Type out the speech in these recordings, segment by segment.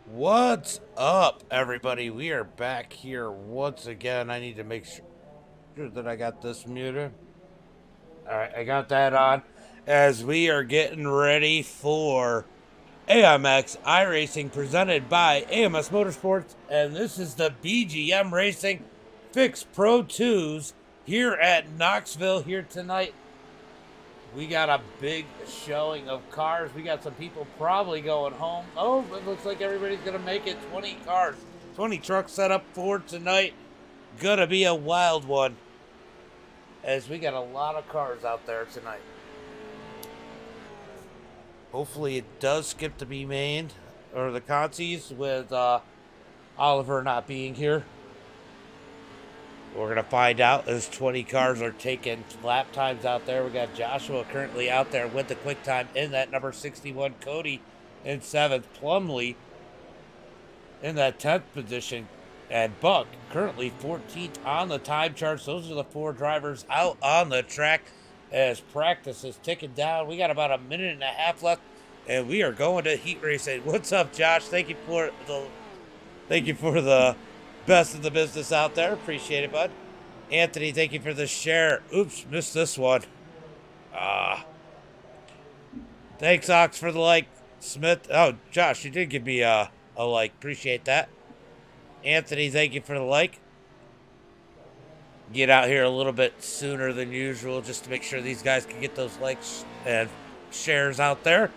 What's up, everybody? We are back here once again. I need to make sure that I got this muted. All right, I got that on. As we are getting ready for AMX iRacing presented by AMS Motorsports, and this is the BGM Racing Fix Pro 2's here at Knoxville here tonight. We got a big showing of cars. We got some people probably going home. Oh, it looks like everybody's going to make it. 20 cars, 20 trucks set up for tonight. Gonna be a wild one, as we got a lot of cars out there tonight. Hopefully it does skip the B main or the consies with Oliver not being here. We're going to find out as 20 cars are taking lap times out there. We got Joshua currently out there with the quick time in that number 61. Cody in 7th. Plumley in that 10th position. And Buck currently 14th on the time charts. Those are the 4 drivers out on the track as practice is ticking down. We got about a minute and a half left, and we are going to heat racing. What's up, Josh? Thank you for the best of the business out there. Appreciate it, bud. Anthony, thank you for the share. Oops, missed this one. Thanks, Ox, for the like. Smith. Oh, Josh, you did give me a like. Appreciate that. Anthony, thank you for the like. Get out here a little bit sooner than usual just to make sure these guys can get those likes and shares out there.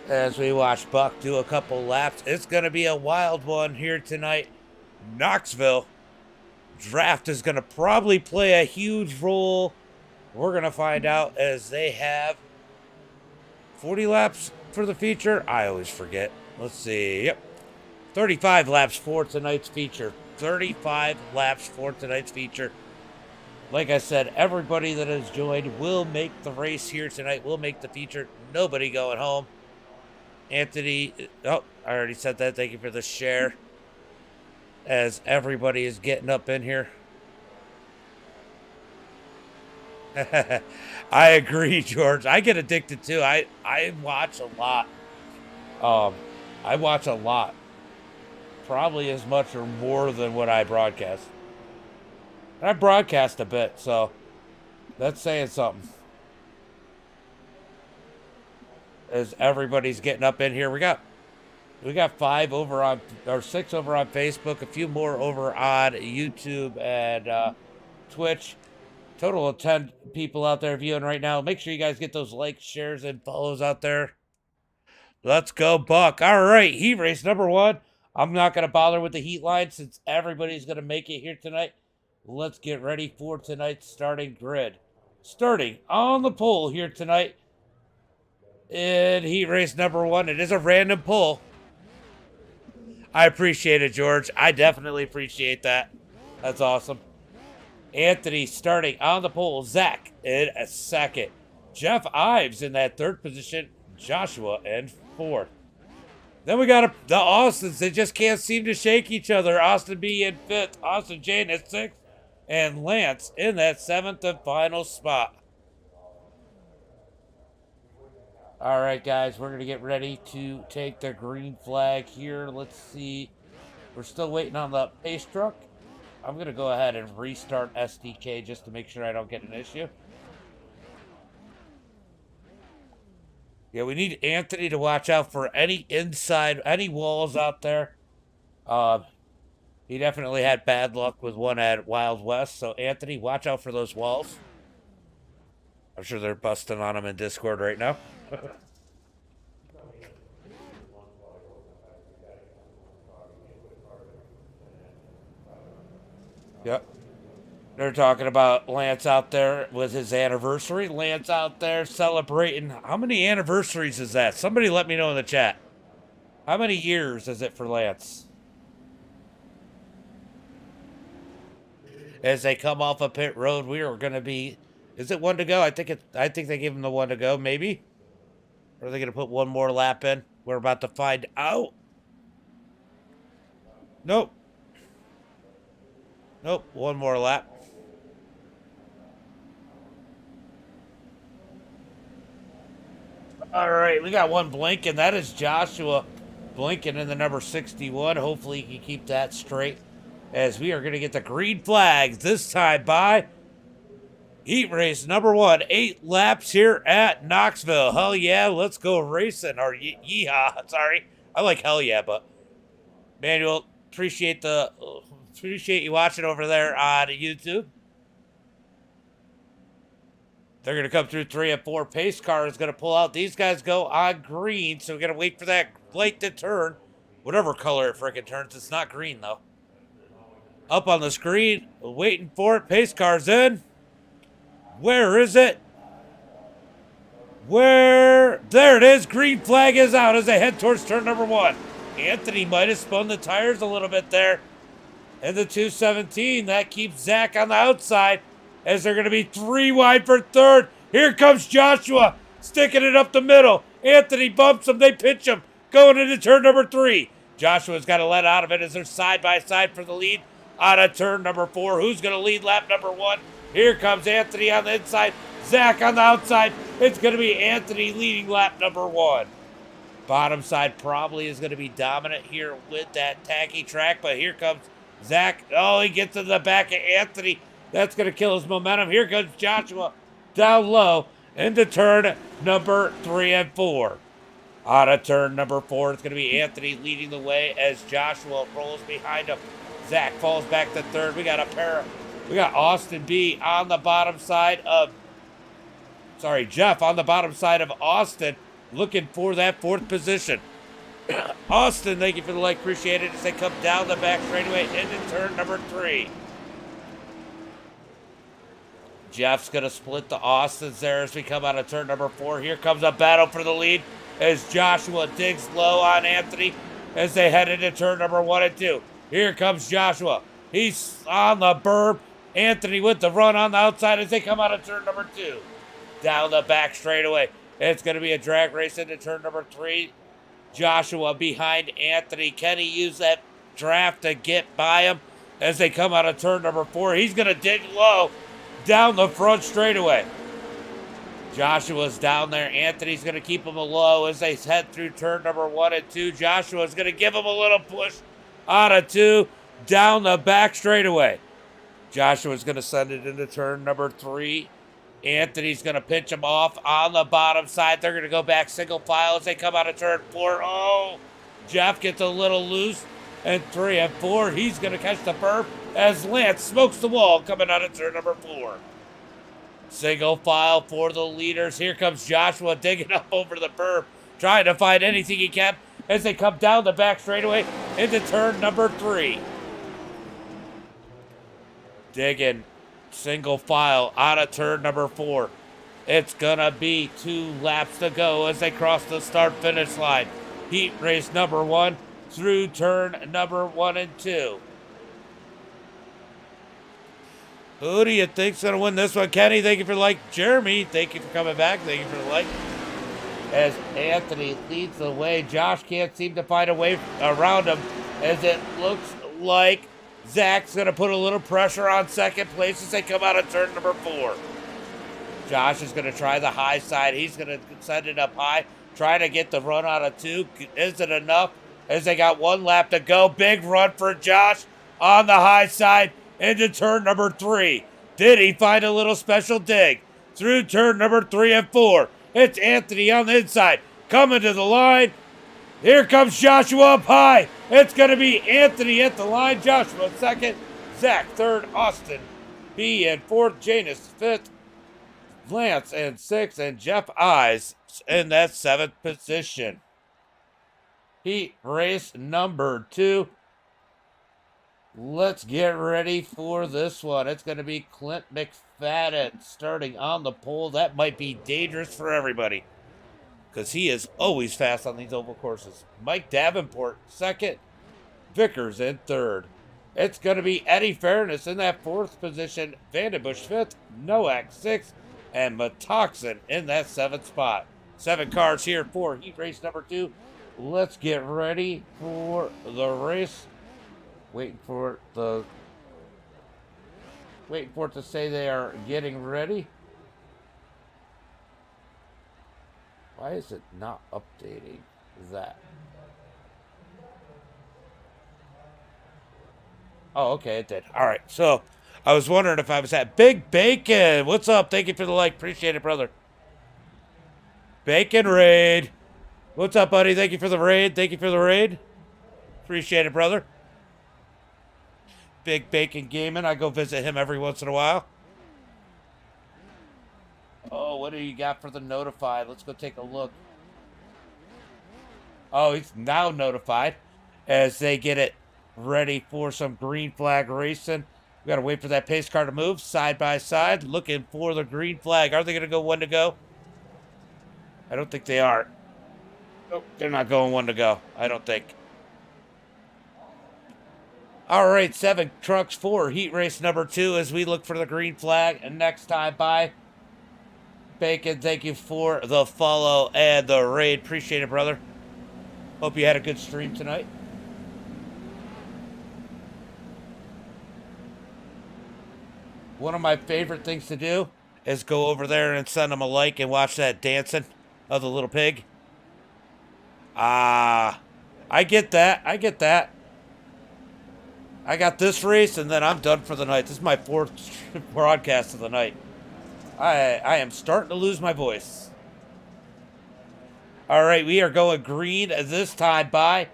As we watch Buck do a couple laps. It's going to be a wild one here tonight. Knoxville. Draft is going to probably play a huge role. We're going to find out as they have 40 laps for the feature. I always forget. Let's see. Yep. 35 laps for tonight's feature. 35 laps for tonight's feature. Like I said, everybody that has joined will make the race here tonight. Will make the feature. Nobody going home. Anthony, oh, I already said that. Thank you for the share. As everybody is getting up in here. I agree, George. I get addicted too. I watch a lot. I watch a lot. Probably as much or more than what I broadcast. And I broadcast a bit, so that's saying something. As everybody's getting up in here, we got 5 over on, or 6 over on Facebook, a few more over on YouTube and Twitch. Total of 10 people out there viewing right now. Make sure you guys get those likes, shares, and follows out there. Let's go, Buck. All right, heat race number 1. I'm not going to bother with the heat line since everybody's going to make it here tonight. Let's get ready for tonight's starting grid. Starting on the pole here tonight in heat race number 1. It is a random pull. I appreciate it, George. I definitely appreciate that. That's awesome. Anthony starting on the pole. Zach in a 2nd. Jeff Ives in that 3rd position. Joshua in 4th. Then we got the Austins. They just can't seem to shake each other. Austin B in 5th. Austin Jane at 6th. And Lance in that 7th and final spot. All right, guys, we're going to get ready to take the green flag here. Let's see. We're still waiting on the pace truck. I'm going to go ahead and restart SDK just to make sure I don't get an issue. Yeah, we need Anthony to watch out for any walls out there. He definitely had bad luck with one at Wild West. So, Anthony, watch out for those walls. I'm sure they're busting on him in Discord right now. Yep. They're talking about Lance out there with his anniversary. Lance out there celebrating. How many anniversaries is that? Somebody let me know in the chat. How many years is it for Lance? As they come off of pit road, we are going to be... Is it 1 to go? I think they gave him the 1 to go, maybe. Or are they going to put one more lap in? We're about to find out. Nope. Nope, one more lap. All right, we got one blinking. That is Joshua blinking in the number 61. Hopefully he can keep that straight, as we are going to get the green flags this time by heat race number 1. 8 laps here at Knoxville. Hell yeah, let's go racing. Or yeehaw, sorry. I like hell yeah, but Manuel, appreciate you watching over there on YouTube. They're going to come through 3 and 4. Pace car is going to pull out. These guys go on green, so we got to wait for that light to turn. Whatever color it freaking turns. It's not green, though. Up on the screen, waiting for it. Pace car's in. Where is it? There it is. Green flag is out as they head towards turn number 1. Anthony might have spun the tires a little bit there. And the 217, that keeps Zach on the outside, as they're going to be 3 wide for third. Here comes Joshua, sticking it up the middle. Anthony bumps him. They pitch him, going into turn number 3. Joshua's got to let out of it as they're side by side for the lead out of turn number 4. Who's going to lead lap number 1? Here comes Anthony on the inside, Zach on the outside. It's going to be Anthony leading lap number 1. Bottom side probably is going to be dominant here with that tacky track, but here comes Zach. Oh, he gets to the back of Anthony. That's going to kill his momentum. Here comes Joshua down low into turn number 3 and 4. Out of turn number 4, it's going to be Anthony leading the way as Joshua rolls behind him. Zach falls back to third. We got Austin B on the bottom side of, Jeff on the bottom side of Austin, looking for that 4th position. Austin, thank you for the like, appreciate it, as they come down the back straightaway into turn number 3. Jeff's going to split the Austins there as we come out of turn number 4. Here comes a battle for the lead as Joshua digs low on Anthony as they head into turn number 1 and 2. Here comes Joshua. He's on the berm. Anthony with the run on the outside as they come out of turn number 2. Down the back straightaway. It's going to be a drag race into turn number 3. Joshua behind Anthony. Can he use that draft to get by him as they come out of turn number 4? He's going to dig low down the front straightaway. Joshua's down there. Anthony's going to keep him low as they head through turn number 1 and 2. Joshua's going to give him a little push out of 2 down the back straightaway. Joshua's going to send it into turn number 3. Anthony's going to pitch him off on the bottom side. They're going to go back single file as they come out of turn 4. Oh, Jeff gets a little loose. And 3 and 4, he's going to catch the burp as Lance smokes the wall coming out of turn number 4. Single file for the leaders. Here comes Joshua digging up over the burp, trying to find anything he can as they come down the back straightaway into turn number 3. Digging single file out of turn number 4. It's going to be 2 laps to go as they cross the start-finish line. Heat race number 1 through turn number 1 and 2. Who do you think's going to win this one? Kenny, thank you for the like. Jeremy, thank you for coming back. Thank you for the like. As Anthony leads the way, Josh can't seem to find a way around him as it looks like Zach's going to put a little pressure on second place as they come out of turn number 4. Josh is going to try the high side. He's going to send it up high, try to get the run out of 2. Is it enough? As they got 1 lap to go. Big run for Josh on the high side into turn number 3. Did he find a little special dig? Through turn number 3 and 4. It's Anthony on the inside. Coming to the line. Here comes Joshua up high. It's going to be Anthony at the line. Joshua 2nd. Zach 3rd. Austin B in 4th. Janus 5th. Lance in 6th. And Jeff Eyes in that 7th position. Heat race number 2. Let's get ready for this one. It's going to be Clint McFadden starting on the pole. That might be dangerous for everybody because he is always fast on these oval courses. Mike Davenport 2nd. Vickers in 3rd. It's going to be Eddie Fairness in that 4th position. Vandenbush 5th. Nowak 6th. And Matoxin in that 7th spot. 7 cars here for heat race number 2. Let's get ready for the race. Waiting for it to say they are getting ready. Why is it not updating that? Oh, okay, it did. All right. So I was wondering if I was at Big Bacon. What's up? Thank you for the like. Appreciate it, brother. Bacon Raid. What's up, buddy? Thank you for the raid. Thank you for the raid. Appreciate it, brother. Big Bacon Gaming. I go visit him every once in a while. Oh, what do you got for the notified? Let's go take a look. Oh, he's now notified as they get it ready for some green flag racing. We got to wait for that pace car to move side by side, looking for the green flag. Are they going to go one to go? I don't think they are. Nope, they're not going one to go, I don't think. All right, 7 trucks for heat race number 2 as we look for the green flag. And next time by Bacon, thank you for the follow and the raid. Appreciate it, brother. Hope you had a good stream tonight. One of my favorite things to do is go over there and send them a like and watch that dancing of the little pig. I get that. I get that. I got this race and then I'm done for the night. This is my 4th broadcast of the night. I am starting to lose my voice. All right, we are going green this time by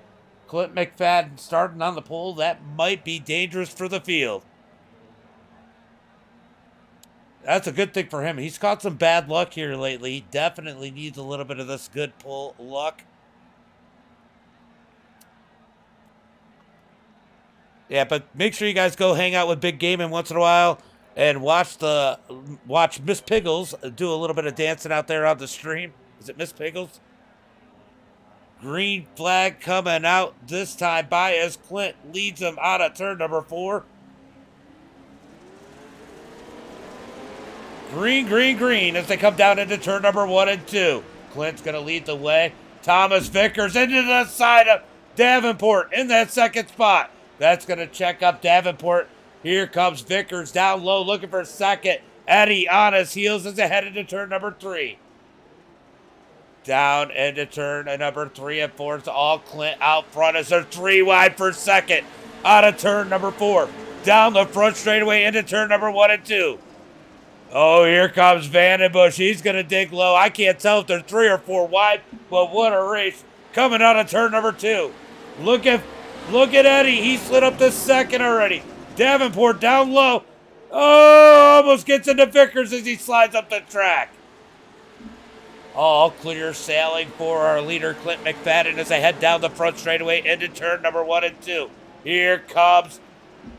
Clint McFadden starting on the pole. That might be dangerous for the field. That's a good thing for him. He's caught some bad luck here lately. He definitely needs a little bit of this good pull luck. Yeah, but make sure you guys go hang out with Big Gaming once in a while and watch Miss Piggles do a little bit of dancing out there on the stream. Is it Miss Piggles? Green flag coming out this time by as Clint leads him out of turn number 4. Green, green, green as they come down into turn number 1 and 2. Clint's going to lead the way. Thomas Vickers into the side of Davenport in that second spot. That's going to check up Davenport. Here comes Vickers down low looking for second. Eddie on his heels as they head into turn number 3. Down into turn number 3 and 4. It's all Clint out front as they're 3 wide for second. Out of turn number 4. Down the front straightaway into turn number 1 and 2. Oh, here comes Vandenbush. He's going to dig low. I can't tell if they're 3 or 4 wide, but what a race. Coming out of turn number 2. Look at Eddie. He slid up to second already. Davenport down low. Oh, almost gets into Vickers as he slides up the track. All clear sailing for our leader, Clint McFadden, as they head down the front straightaway into turn number 1 and 2. Here comes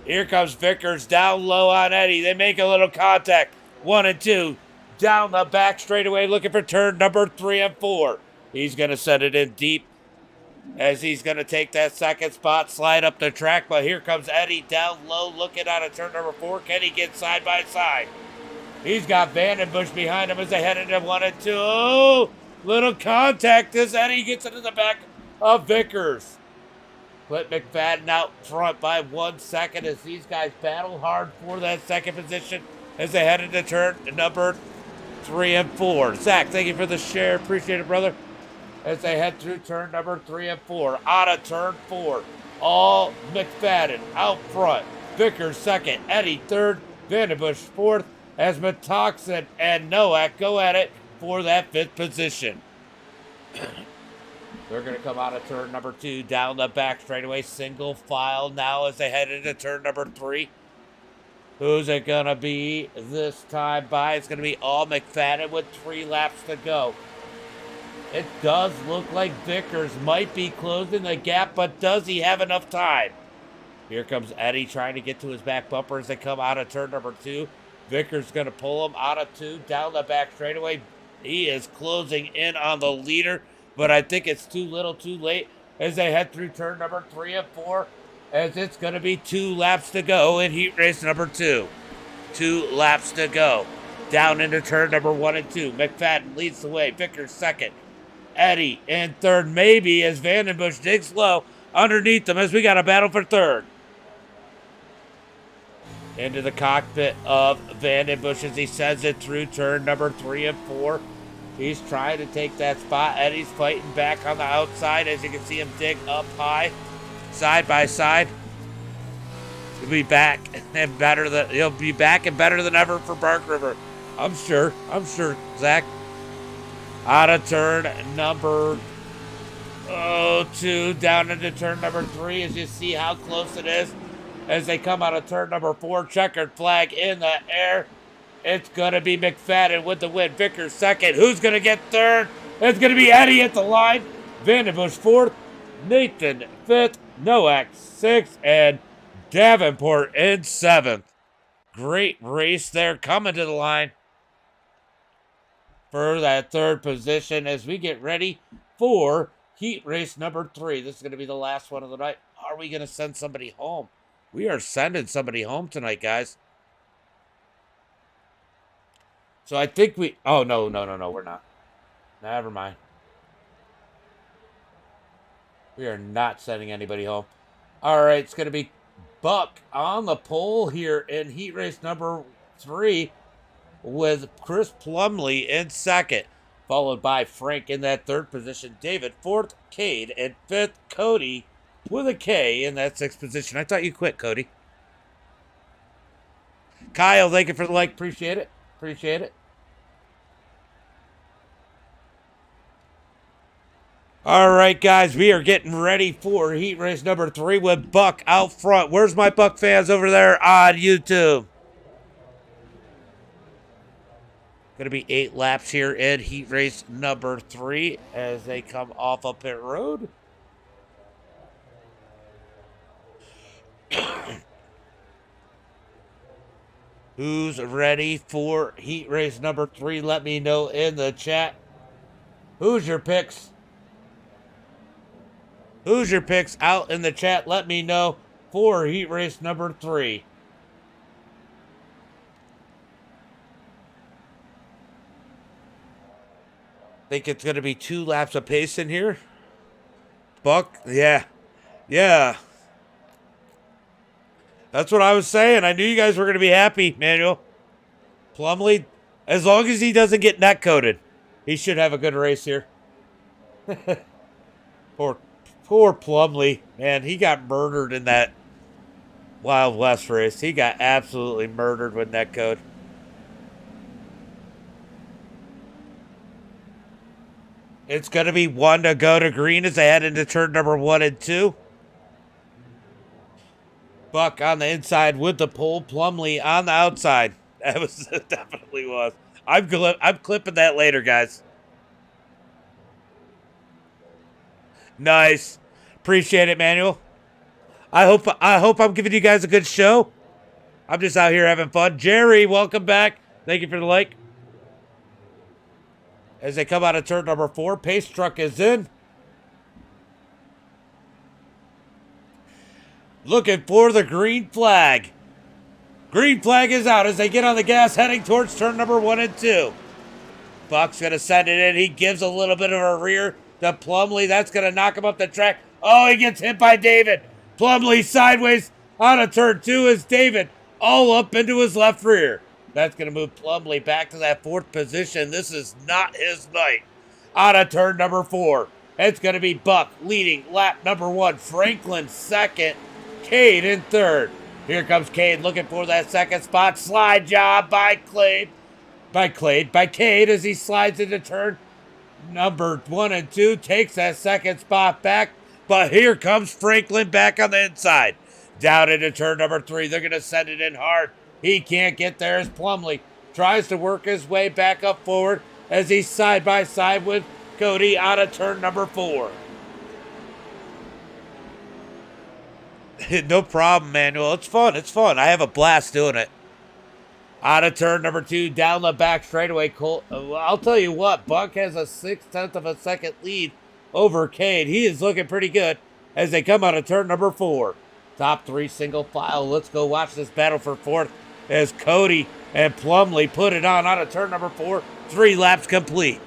Vickers down low on Eddie. They make a little contact. 1 and 2. Down the back straightaway looking for turn number 3 and 4. He's going to set it in deep as he's going to take that second spot, slide up the track. But here comes Eddie down low looking out of turn number 4. Can he get side by side? He's got Vandenbush behind him as they head into 1 and 2. Oh, little contact as Eddie gets into the back of Vickers. Clint McFadden out front by 1 second as these guys battle hard for that second position as they head into turn number 3 and 4. Zach, thank you for the share. Appreciate it, brother. As they head through turn number 3 and 4. Out of turn 4. All McFadden out front. Vickers second. Eddie third. Vandenbush fourth. As Metoxin and Nowak go at it for that 5th position. They're going to come out of turn number 2 down the back straightaway. Single file now as they head into turn number 3. Who's it going to be this time by? It's going to be all McFadden with 3 laps to go. It does look like Vickers might be closing the gap, but does he have enough time? Here comes Eddie trying to get to his back bumper as they come out of turn number 2. Vickers going to pull him out of 2 down the back straightaway. He is closing in on the leader, but I think it's too little too late as they head through turn number 3 and 4, as it's going to be 2 laps to go in heat race number 2. 2 laps to go. Down into turn number 1 and 2. McFadden leads the way. Vickers second. Eddie in third, maybe, as Vandenbush digs low underneath them as we got a battle for third. Into the cockpit of Vandenbush as he sends it through turn number 3 and 4. He's trying to take that spot. Eddie's fighting back on the outside as you can see him dig up high, side by side. He'll be back and better than ever for Bark River. I'm sure, Zach. Out of turn number 2, down into turn number 3, as you see how close it is. As they come out of turn number 4, checkered flag in the air. It's going to be McFadden with the win. Vickers second. Who's going to get third? It's going to be Eddie at the line. Vandenbush fourth. Nathan fifth. Nowak sixth. And Davenport in seventh. Great race there coming to the line for that third position as we get ready for heat race number 3. This is going to be the last one of the night. Are we going to send somebody home? We are sending somebody home tonight, guys. So I think we... Oh, no, we're not. Never mind. We are not sending anybody home. All right, it's going to be Buck on the pole here in heat race number 3 with Chris Plumley in second, followed by Frank in that third position, David fourth, Cade in fifth, Cody with a K in that sixth position. I thought you quit, Cody. Kyle, thank you for the like. Appreciate it. Appreciate it. All right, guys, we are getting ready for heat race number 3 with Buck out front. Where's my Buck fans over there on YouTube? Going to be 8 laps here in heat race number 3 as they come off of pit road. Who's ready for heat race number 3? Let me know in the chat. Who's your picks? Who's your picks out in the chat? Let me know for heat race number 3. Think it's going to be 2 laps of pace in here. Buck, yeah. That's what I was saying. I knew you guys were going to be happy, Manuel. Plumley, as long as he doesn't get net coated, he should have a good race here. Poor Plumley, man, he got murdered in that Wild West race. He got absolutely murdered with net code. It's going to be 1 to go to green as they head into turn number 1 and 2. Buck on the inside with the pole. Plumley on the outside. That was definitely was. I'm clipping that later, guys. Nice. Appreciate it, Manuel. I hope I'm giving you guys a good show. I'm just out here having fun. Jerry, welcome back. Thank you for the like. As they come out of turn number 4, pace truck is in. Looking for the green flag. Green flag is out as they get on the gas heading towards turn number 1 and 2. Buck's going to send it in. He gives a little bit of a rear to Plumley. That's going to knock him up the track. Oh, he gets hit by David. Plumley sideways out of turn 2 is David all up into his left rear. That's going to move Plumley back to that 4th position. This is not his night. Out of turn number 4. It's going to be Buck leading lap number 1. Franklin second. Cade in third. Here comes Cade looking for that second spot. Slide job by Cade as he slides into turn number 1 and 2. Takes that second spot back. But here comes Franklin back on the inside. Down into turn number 3. They're going to send it in hard. He can't get there as Plumley tries to work his way back up forward as he's side by side with Cody out of turn number 4. No problem, Manuel. It's fun. I have a blast doing it. Out of turn number 2, down the back straightaway. I'll tell you what, Buck has a 0.6 of a second lead over Cade. He is looking pretty good as they come out of turn number 4. Top 3 single file. Let's go watch this battle for 4th as Cody and Plumley put it on out of turn number 4. 3 laps complete.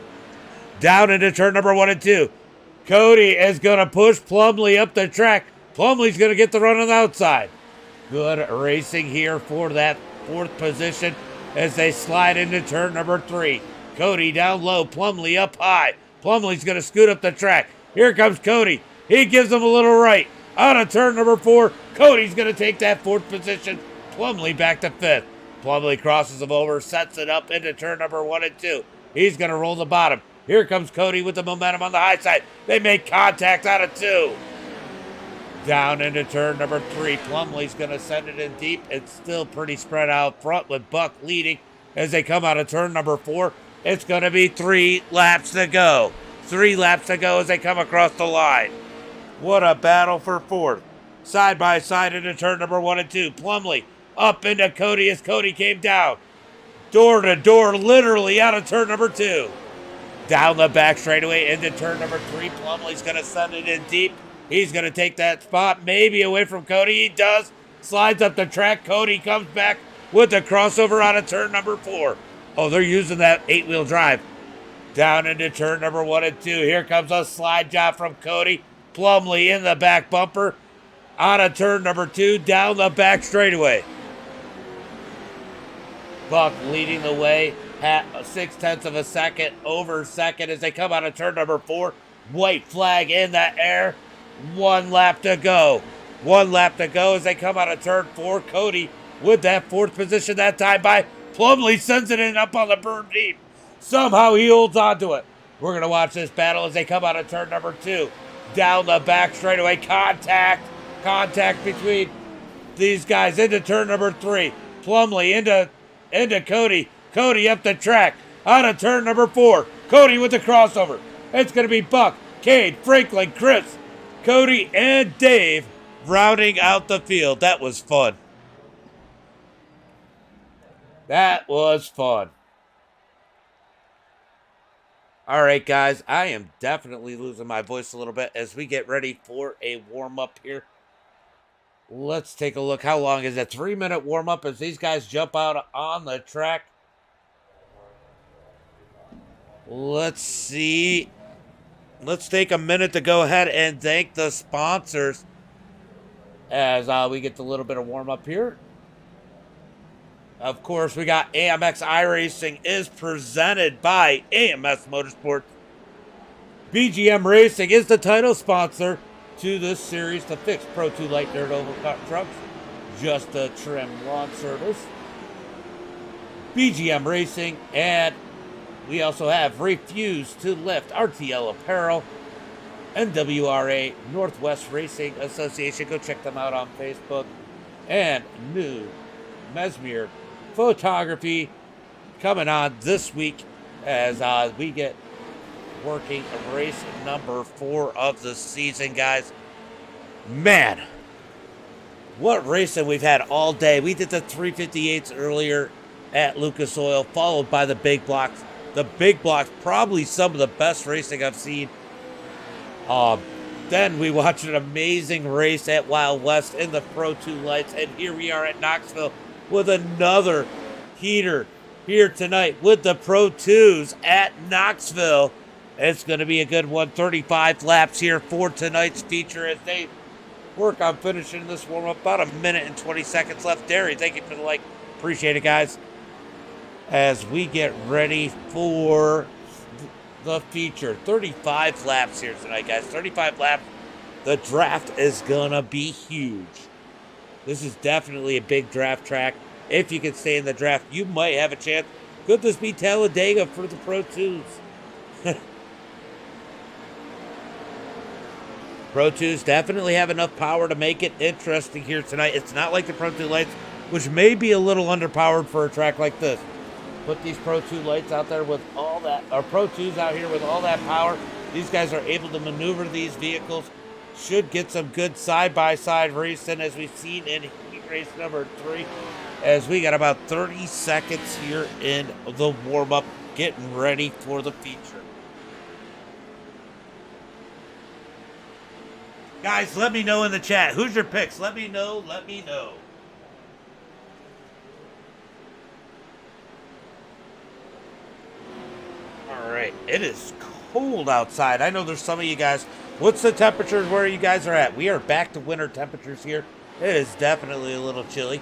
Down into turn number 1 and 2. Cody is going to push Plumley up the track. Plumley's going to get the run on the outside. Good racing here for that 4th position as they slide into turn number 3. Cody down low, Plumley up high. Plumley's going to scoot up the track. Here comes Cody. He gives him a little right. Out of turn number 4, Cody's going to take that 4th position. Plumlee back to 5th. Plumlee crosses him over, sets it up into turn number 1 and 2. He's going to roll the bottom. Here comes Cody with the momentum on the high side. They make contact out of 2. Down into turn number 3. Plumlee's going to send it in deep. It's still pretty spread out front with Buck leading as they come out of turn number 4. It's going to be 3 laps to go. 3 laps to go as they come across the line. What a battle for 4th. Side by side into turn number 1 and 2. Plumlee up into Cody as Cody came down. Door to door, literally out of turn number 2. Down the back straightaway into turn number 3. Plumlee's going to send it in deep. He's going to take that spot, maybe away from Cody. He does. Slides up the track. Cody comes back with the crossover out of turn number 4. Oh, they're using that 8-wheel drive. Down into turn number 1 and 2. Here comes a slide job from Cody. Plumlee in the back bumper. Out of turn number 2. Down the back straightaway. Buck leading the way at 0.6 of a second over second as they come out of turn number 4. White flag in the air. 1 lap to go. 1 lap to go as they come out of turn 4. Cody with that 4th position that time by Plumlee sends it in up on the burn deep. Somehow he holds on to it. We're going to watch this battle as they come out of turn number 2. Down the back straightaway. Contact between these guys into turn number 3. Plumlee into Cody. Cody up the track. Out of turn number 4. Cody with the crossover. It's going to be Buck, Cade, Franklin, Chris, Cody, and Dave rounding out the field. That was fun. That was fun. All right, guys. I am definitely losing my voice a little bit as we get ready for a warm-up here. Let's take a look. How long is it? 3-minute warm-up as these guys jump out on the track. Let's see. Let's take a minute to go ahead and thank the sponsors as we get a little bit of warm-up here. Of course, we got AMX iRacing is presented by AMS Motersports. BGM Racing is the title sponsor to this series to fix Pro 2 Light Dirt Oval Cut trucks. Just a trim lawn service. BGM Racing, and we also have Refuse to Lift RTL Apparel, NWRA Northwest Racing Association. Go check them out on Facebook. And New Mesmer Photography coming on this week as we get working race number 4 of the season, guys. Man, what racing we've had all day. We did the 358s earlier at Lucas Oil, followed by the big blocks. The big blocks, probably some of the best racing I've seen. Then we watched an amazing race at Wild West in the Pro 2 lights, and here we are at Knoxville with another heater here tonight with the Pro 2's at Knoxville. It's going to be a good one. 35 laps here for tonight's feature as they work on finishing this warm-up. About 1 minute and 20 seconds left. Derry, thank you for the like. Appreciate it, guys. As we get ready for the feature. 35 laps here tonight, guys. 35 laps. The draft is going to be huge. This is definitely a big draft track. If you can stay in the draft, you might have a chance. Could this be Talladega for the Pro 2's? Pro 2's definitely have enough power to make it interesting here tonight. It's not like the Pro 2 lights, which may be a little underpowered for a track like this. Put these Pro 2 lights out there with all that, or Pro 2's out here with all that power. These guys are able to maneuver these vehicles. Should get some good side-by-side racing as we've seen in heat race number 3. As we got about 30 seconds here in the warm-up, getting ready for the feature. Guys, let me know in the chat. Who's your picks? Let me know. Let me know. All right. It is cold outside. I know there's some of you guys. What's the temperatures where you guys are at? We are back to winter temperatures here. It is definitely a little chilly.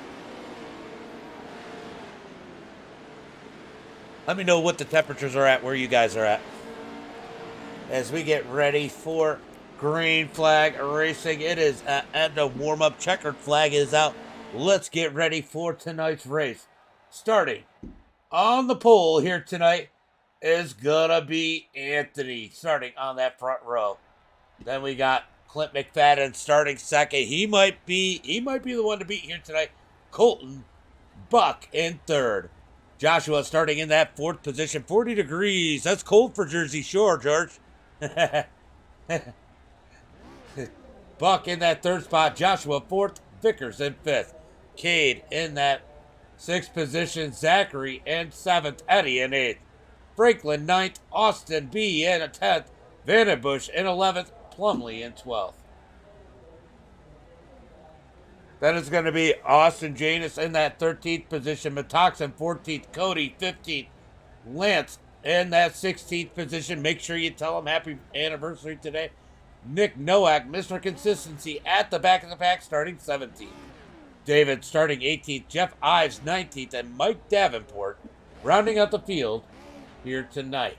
Let me know what the temperatures are at where you guys are at. As we get ready for Green flag racing. It is at the warm-up. Checkered flag is out. Let's get ready for tonight's race. Starting on the pole here tonight is gonna be Anthony, starting on that front row. Then we got Clint McFadden starting second. He might be the one to beat here tonight. Colton Buck in third. Joshua starting in that fourth position. 40 degrees. That's cold for Jersey Shore, George. Buck in that third spot. Joshua fourth. Vickers in fifth. Cade in that sixth position. Zachary in seventh. Eddie in eighth. Franklin ninth. Austin B in 10th. Vandenbush in 11th. Plumley in 12th. Then it's going to be Austin Janus in that 13th position. Matoxin 14th. Cody 15th. Lance in that 16th position. Make sure you tell him happy anniversary today. Nick Nowak, Mr. Consistency, at the back of the pack, starting 17th. David starting 18th. Jeff Ives 19th. And Mike Davenport rounding out the field here tonight.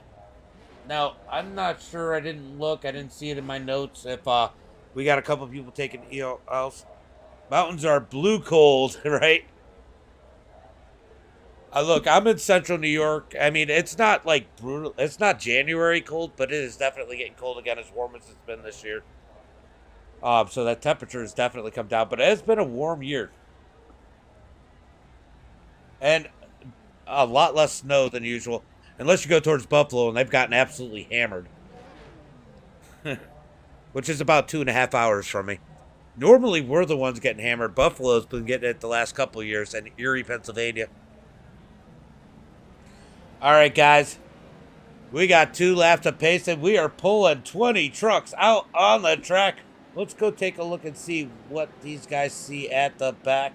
Now, I'm not sure. I didn't look. I didn't see it in my notes. If we got a couple people taking ELs. Mountains are blue cold, right? Look, I'm in central New York. I mean, it's not like brutal. It's not January cold, but it is definitely getting cold again, as warm as it's been this year. So that temperature has definitely come down, but it has been a warm year. And a lot less snow than usual. Unless you go towards Buffalo, and they've gotten absolutely hammered. Which is about 2.5 hours from me. Normally, we're the ones getting hammered. Buffalo's been getting it the last couple of years, and Erie, Pennsylvania. All right, guys. We got 2 laps of pace, and we are pulling 20 trucks out on the track. Let's go take a look and see what these guys see at the back.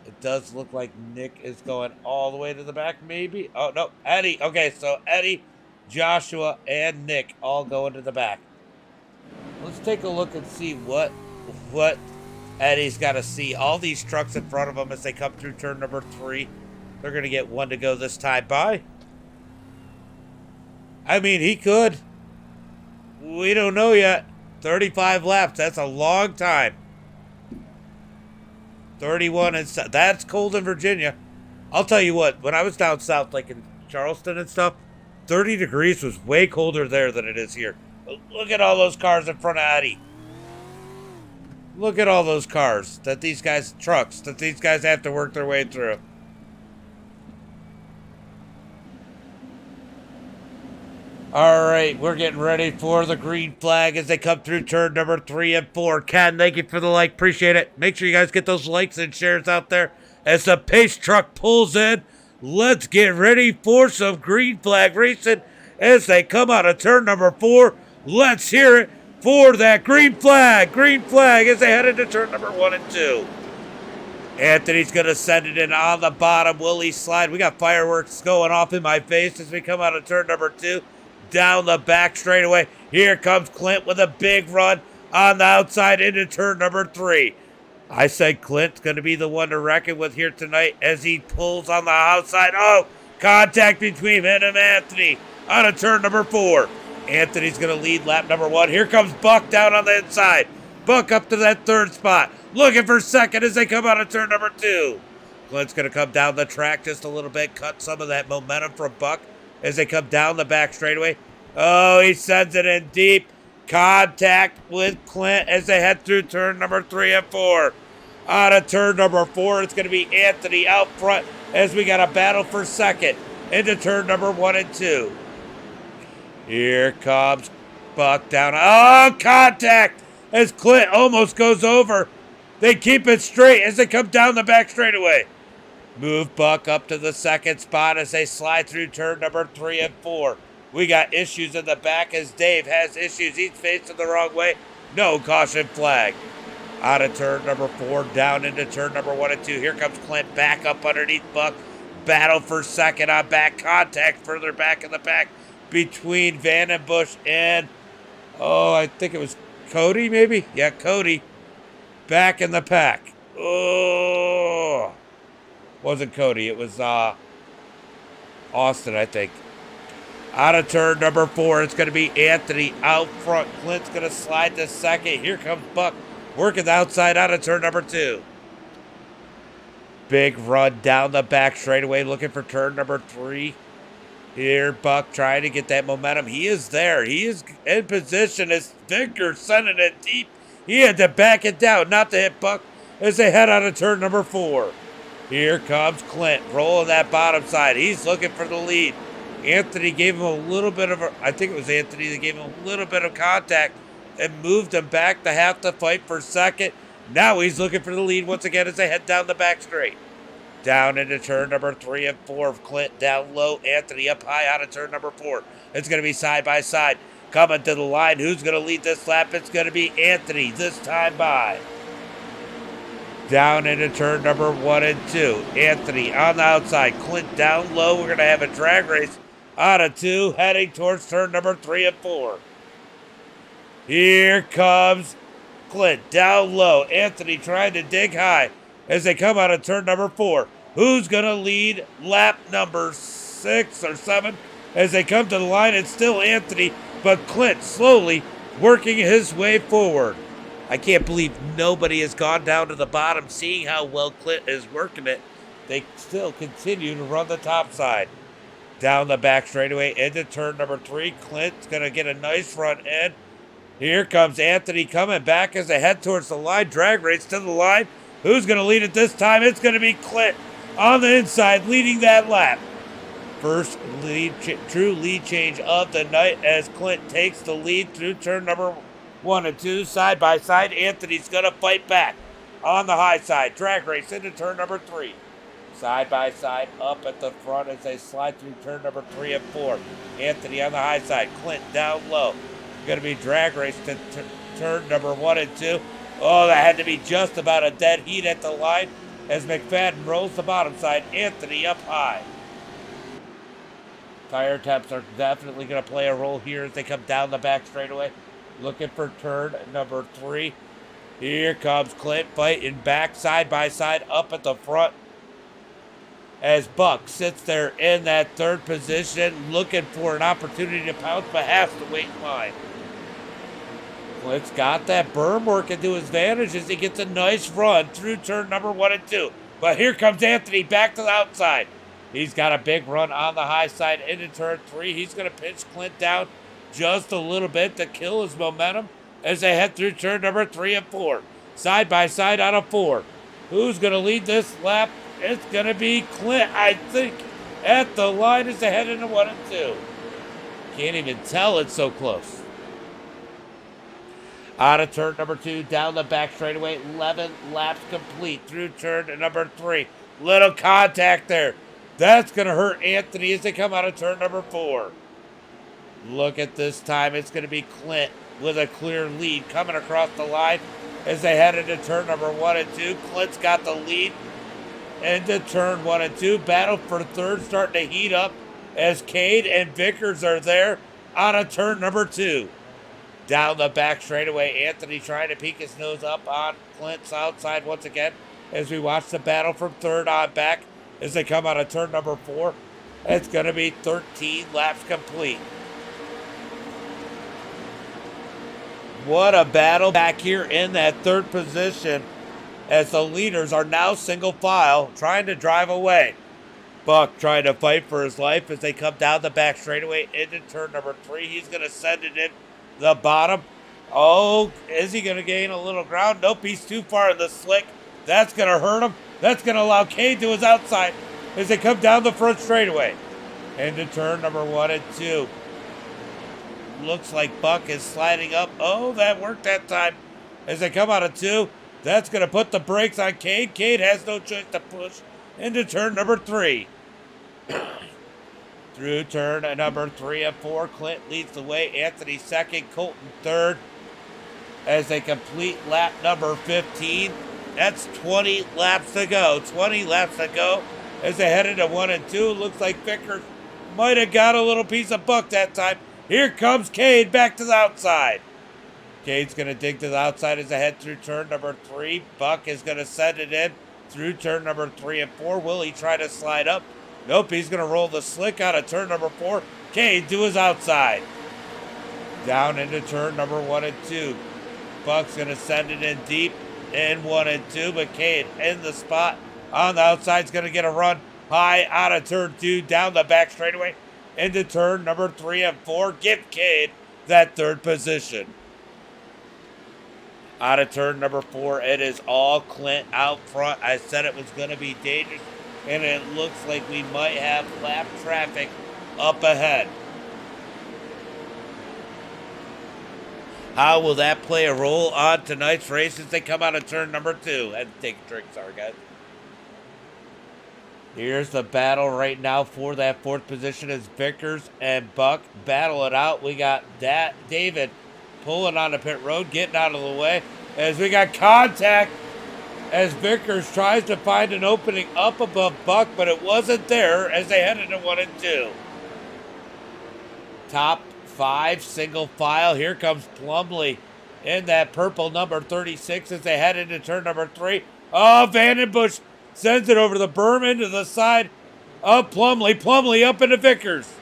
It does look like Nick is going all the way to the back, maybe. Oh, no, Eddie. Okay, so Eddie, Joshua, and Nick all going to the back. Let's take a look and see what Eddie's got to see. All these trucks in front of him as they come through turn number 3. They're going to get one to go this time by. I mean, he could. We don't know yet. 35 laps. That's a long time. 31 and that's cold in Virginia. I'll tell you what, when I was down south, like in Charleston and stuff, 30 degrees was way colder there than it is here. Look at all those cars in front of Eddie. Look at all those cars that these guys, trucks, that these guys have to work their way through. All right, we're getting ready for the green flag as they come through turn number 3 and 4. Ken, thank you for the like. Appreciate it. Make sure you guys get those likes and shares out there as the pace truck pulls in. Let's get ready for some green flag racing as they come out of turn number 4. Let's hear it for that green flag. Green flag as they head into turn number 1 and 2. Anthony's going to send it in on the bottom. Willie slide. We got fireworks going off in my face as we come out of turn number 2. Down the back straightaway. Here comes Clint with a big run on the outside into turn number 3. I said Clint's going to be the one to reckon with here tonight as he pulls on the outside. Oh, contact between him and Anthony on a turn number 4. Anthony's going to lead lap number 1. Here comes Buck down on the inside. Buck up to that third spot. Looking for second as they come out of turn number 2. Clint's going to come down the track just a little bit, cut some of that momentum from Buck as they come down the back straightaway. Oh, he sends it in deep. Contact with Clint as they head through turn number 3 and 4. Out of turn number 4, it's going to be Anthony out front as we got a battle for second into turn number 1 and 2. Here comes Buck down. Oh, contact as Clint almost goes over. They keep it straight as they come down the back straightaway. Move Buck up to the second spot as they slide through turn number 3 and 4. We got issues in the back as Dave has issues. He's facing the wrong way. No caution flag. Out of turn number 4, down into turn number 1 and 2. Here comes Clint back up underneath Buck. Battle for second on back. Contact further back in the pack between Vandenbush and, I think it was Cody maybe? Yeah, Cody. Back in the pack. Oh. Wasn't Cody. It was Austin, I think. Out of turn number 4, it's going to be Anthony out front. Clint's going to slide to second. Here comes Buck working the outside out of turn number 2. Big run down the back straightaway, looking for turn number 3. Here, Buck trying to get that momentum. He is there. He is in position. His fingers sending it deep. He had to back it down, not to hit Buck as they head out of turn number 4. Here comes Clint, rolling that bottom side. He's looking for the lead. Anthony gave him a little bit of I think it was Anthony that gave him a little bit of contact and moved him back to have to fight for second. Now he's looking for the lead once again as they head down the back straight. Down into turn number 3 and 4. Clint down low. Anthony up high out of turn number 4. It's going to be side by side. Coming to the line. Who's going to lead this lap? It's going to be Anthony this time by. Down into turn number 1 and 2. Anthony on the outside. Clint down low. We're going to have a drag race out of 2 heading towards turn number 3 and 4. Here comes Clint down low. Anthony trying to dig high as they come out of turn number 4. Who's going to lead lap number 6 or 7 as they come to the line? It's still Anthony, but Clint slowly working his way forward. I can't believe nobody has gone down to the bottom. Seeing how well Clint is working it, they still continue to run the top side. Down the back straightaway into turn number 3. Clint's going to get a nice run in. Here comes Anthony coming back as they head towards the line. Drag race to the line. Who's going to lead it this time? It's going to be Clint on the inside leading that lap. First true lead change of the night as Clint takes the lead through turn number 1 and 2. Side by side. Anthony's going to fight back on the high side. Drag race into turn number 3. Side by side up at the front as they slide through turn number 3 and 4. Anthony on the high side. Clint down low. Going to be drag race to turn number 1 and 2. Oh, that had to be just about a dead heat at the line as McFadden rolls the bottom side. Anthony up high. Tire temps are definitely going to play a role here as they come down the back straightaway. Looking for turn number 3. Here comes Clint fighting back side by side up at the front as Buck sits there in that 3rd position looking for an opportunity to pounce but has to wait in line. Clint's got that berm working to his advantage as he gets a nice run through turn number 1 and 2. But here comes Anthony back to the outside. He's got a big run on the high side into turn 3. He's going to pinch Clint down just a little bit to kill his momentum as they head through turn number 3 and 4. Side by side out of 4. Who's going to lead this lap? It's going to be Clint, I think, at the line as they head into 1 and 2. Can't even tell, it's so close. Out of turn number 2, down the back straightaway, 11 laps complete through turn number 3. Little contact there. That's going to hurt Anthony as they come out of turn number 4. Look at this time. It's going to be Clint with a clear lead coming across the line as they head into turn number 1 and 2. Clint's got the lead into turn 1 and 2. Battle for 3rd starting to heat up as Cade and Vickers are there out of turn number 2. Down the back straightaway, Anthony trying to peek his nose up on Clint's outside once again as we watch the battle from 3rd on back as they come out of turn number 4. It's going to be 13 laps complete. What a battle back here in that 3rd position as the leaders are now single file trying to drive away. Buck trying to fight for his life as they come down the back straightaway into turn number 3. He's going to send it in the bottom. Oh, is he going to gain a little ground? Nope, he's too far in the slick. That's going to hurt him. That's going to allow Cade to his outside as they come down the front straightaway into turn number 1 and 2. Looks like Buck is sliding up. Oh, that worked that time as they come out of 2. That's going to put the brakes on Cade. Cade has no choice to push into turn number 3. Through turn number 3 and 4, Clint leads the way. Anthony 2nd, Colton 3rd as they complete lap number 15. That's 20 laps to go. 20 laps to go as they head into 1 and 2. Looks like Vickers might have got a little piece of Buck that time. Here comes Cade back to the outside. Cade's going to dig to the outside as they head through turn number 3. Buck is going to send it in through turn number 3 and 4. Will he try to slide up? Nope, he's going to roll the slick out of turn number 4. Cade to his outside. Down into turn number 1 and 2. Buck's going to send it in deep in 1 and 2, but Cade in the spot on the outside is going to get a run high out of turn 2, down the back straightaway into turn number 3 and 4. Give Cade that third position. Out of turn number 4, it is all Clint out front. I said it was going to be dangerous, and it looks like we might have lap traffic up ahead. How will that play a role on tonight's race as they come out of turn number 2? Had to take a drink, sorry guys. Here's the battle right now for that 4th position as Vickers and Buck battle it out. We got David pulling on the pit road, getting out of the way as we got contact as Vickers tries to find an opening up above Buck, but it wasn't there as they head into 1 and 2. Top 5 single file. Here comes Plumley in that purple number 36 as they head into turn number 3. Oh, Vandenbush sends it over the berm into the side of Plumley. Plumley up into Vickers.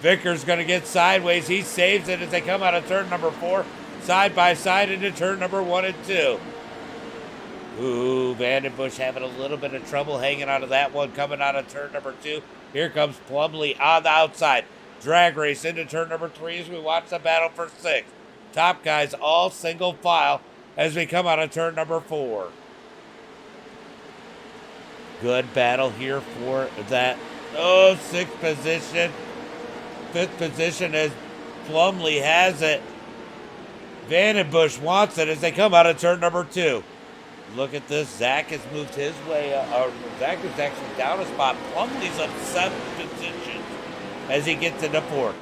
Vickers going to get sideways. He saves it as they come out of turn number 4. Side by side into turn number 1 and 2. Ooh, Vandenbush having a little bit of trouble hanging out of that one coming out of turn number 2. Here comes Plumley on the outside. Drag race into turn number 3 as we watch the battle for 6th. Top guys all single file as we come out of turn number 4. Good battle here for that 6th position. 5th position as Plumley has it. Vandenbush wants it as they come out of turn number 2. Look at this. Zach has moved his way. Zach is actually down a spot. Plumley's up 7 positions as he gets into 4th.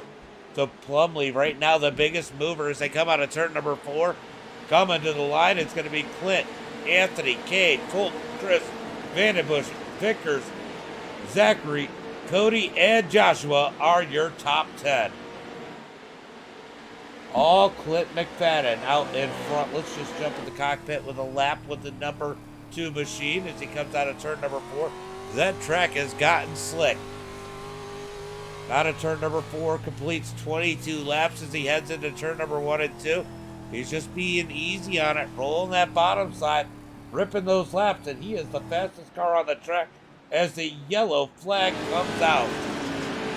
So Plumley right now the biggest mover as they come out of turn number 4. Coming to the line, it's going to be Clint, Anthony, Cade, Colt, Chris, Vandenbush, Vickers, Zachary, Cody, and Joshua are your top 10. All Clint McFadden out in front. Let's just jump in the cockpit with a lap with the number 2 machine as he comes out of turn number 4. That track has gotten slick. Out of turn number 4, completes 22 laps as he heads into turn number 1 and 2. He's just being easy on it, rolling that bottom side, ripping those laps, and he is the fastest car on the track as the yellow flag comes out.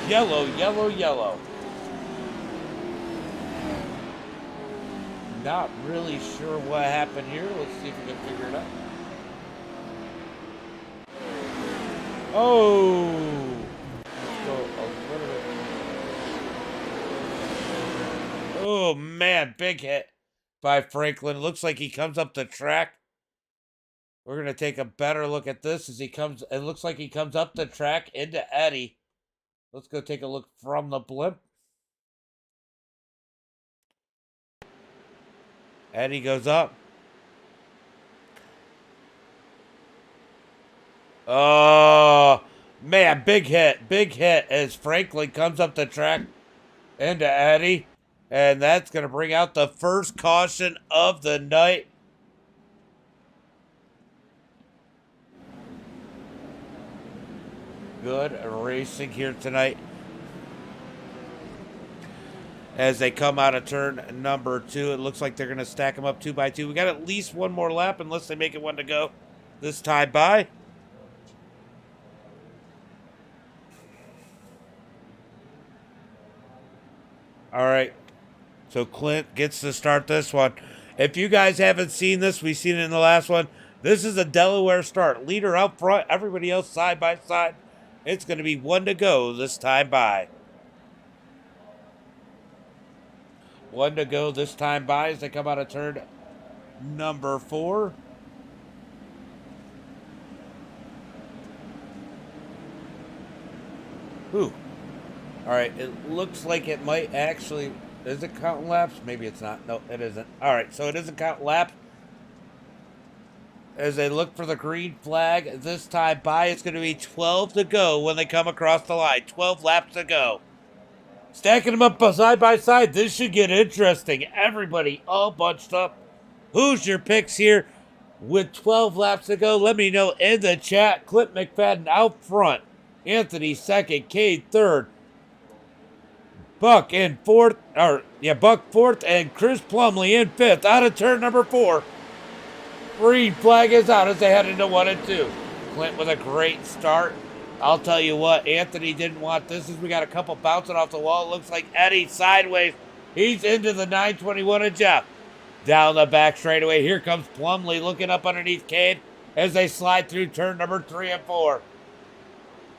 Yellow, yellow, yellow. Not really sure what happened here. Let's see if we can figure it out. Oh! Let's go a little bit. Oh, man. Big hit by Franklin. Looks like he comes up the track. We're going to take a better look at this as he comes. It looks like he comes up the track into Eddie. Let's go take a look from the blimp. Eddie goes up. Oh, man, big hit as Franklin comes up the track into Eddie. And that's going to bring out the first caution of the night. Good racing here tonight as they come out of turn number 2. It looks like they're going to stack them up 2 by 2. We got at least one more lap unless they make it one to go this time by. All right. So Clint gets to start this one. If you guys haven't seen this, we've seen it in the last one. This is a Delaware start. Leader up front, everybody else side by side. It's going to be one to go this time by. One to go this time by as they come out of turn number 4. Ooh. All right, it looks like it might actually... Is it counting laps? Maybe it's not. No, it isn't. All right, so it isn't counting laps. As they look for the green flag this time by, it's going to be 12 to go when they come across the line. 12 laps to go. Stacking them up side by side. This should get interesting. Everybody all bunched up. Who's your picks here with 12 laps to go? Let me know in the chat. Clint McFadden out front. Anthony second. Cade third. Buck in fourth, Buck fourth, and Chris Plumley in fifth out of turn number 4. Green flag is out as they head into 1 and 2. Clint with a great start. I'll tell you what, Anthony didn't want this as we got a couple bouncing off the wall. It looks like Eddie sideways. He's into the 921 of Jeff. Down the back straightaway, here comes Plumley looking up underneath Cade as they slide through turn number 3 and 4.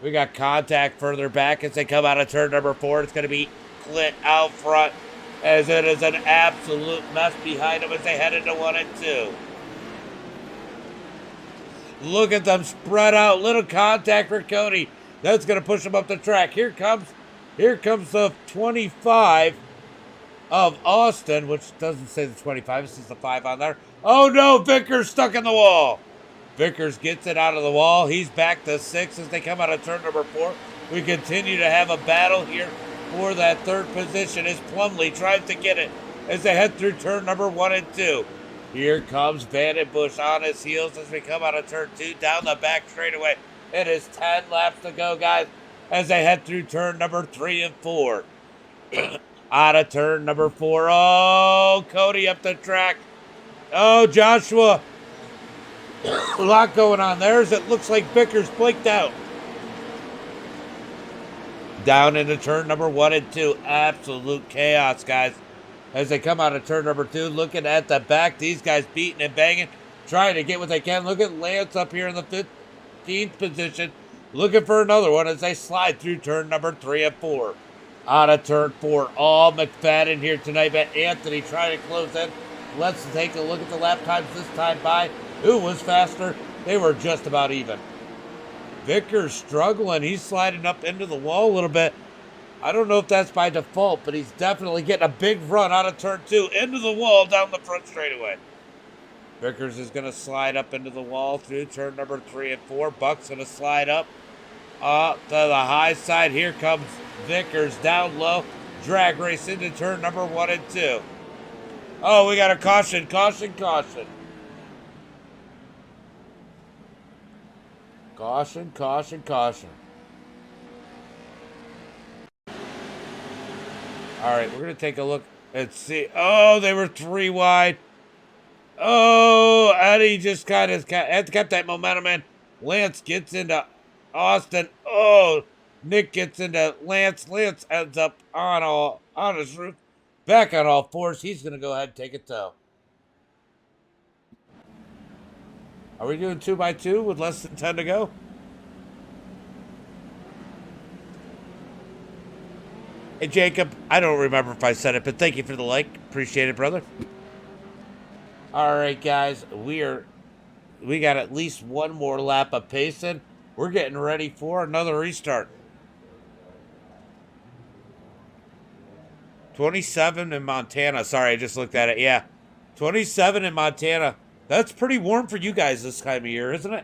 We got contact further back as they come out of turn number 4. It's going to be Clint out front as it is an absolute mess behind them as they head into 1 and 2. Look at them spread out. Little contact for Cody. That's going to push them up the track. Here comes the 25 of Austin, which doesn't say the 25. This is the 5 on there. Oh, no. Vickers stuck in the wall. Vickers gets it out of the wall. He's back to 6 as they come out of turn number 4. We continue to have a battle here for that third position as Plumley tries to get it as they head through turn number 1 and 2. Here comes Vandenbush on his heels as we come out of turn 2 down the back straightaway. It is 10 laps to go, guys, as they head through turn number 3 and 4. Out of turn number 4. Oh, Cody up the track. Oh, Joshua. A lot going on there as it looks like Vickers flaked out. Down into turn number 1 and 2. Absolute chaos, guys. As they come out of turn number 2, looking at the back. These guys beating and banging, trying to get what they can. Look at Lance up here in the 15th position, looking for another one as they slide through turn number 3 and 4. Out of turn 4, all McFadden here tonight, but Anthony trying to close in. Let's take a look at the lap times this time by. Who was faster? They were just about even. Vickers struggling. He's sliding up into the wall a little bit. I don't know if that's by default, but he's definitely getting a big run out of turn 2 into the wall down the front straightaway. Vickers is going to slide up into the wall through turn number 3 and 4. Buck's going to slide up to the high side. Here comes Vickers down low. Drag race into turn number 1 and 2. Oh, we got a caution, caution, caution. Caution, caution, caution. All right, we're going to take a look and see. Oh, they were 3 wide. Oh, Eddie just kind of kept that momentum in. Lance gets into Austin. Oh, Nick gets into Lance. Lance ends up on his roof. Back on all fours. He's going to go ahead and take a tow. Are we doing 2x2 with less than 10 to go? Hey, Jacob, I don't remember if I said it, but thank you for the like. Appreciate it, brother. All right, guys, we got at least one more lap of pacing. We're getting ready for another restart. 27 in Montana. Sorry, I just looked at it. Yeah, 27 in Montana. That's pretty warm for you guys this time of year, isn't it?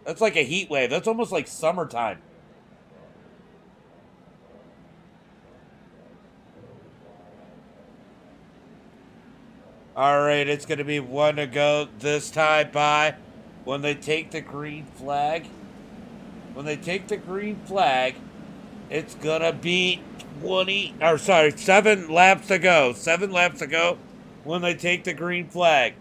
That's like a heat wave. That's almost like summertime. All right, it's going to be 1 to go this time by when they take the green flag. When they take the green flag, it's going to be 7 laps to go. 7 laps to go when they take the green flag.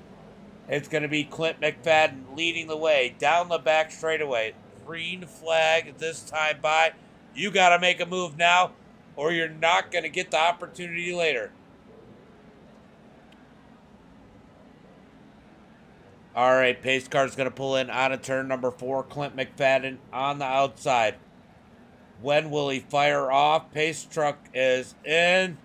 It's going to be Clint McFadden leading the way down the back straightaway. Green flag this time by. You got to make a move now or you're not going to get the opportunity later. All right, pace car's going to pull in out of turn number 4. Clint McFadden on the outside. When will he fire off? Pace truck is in.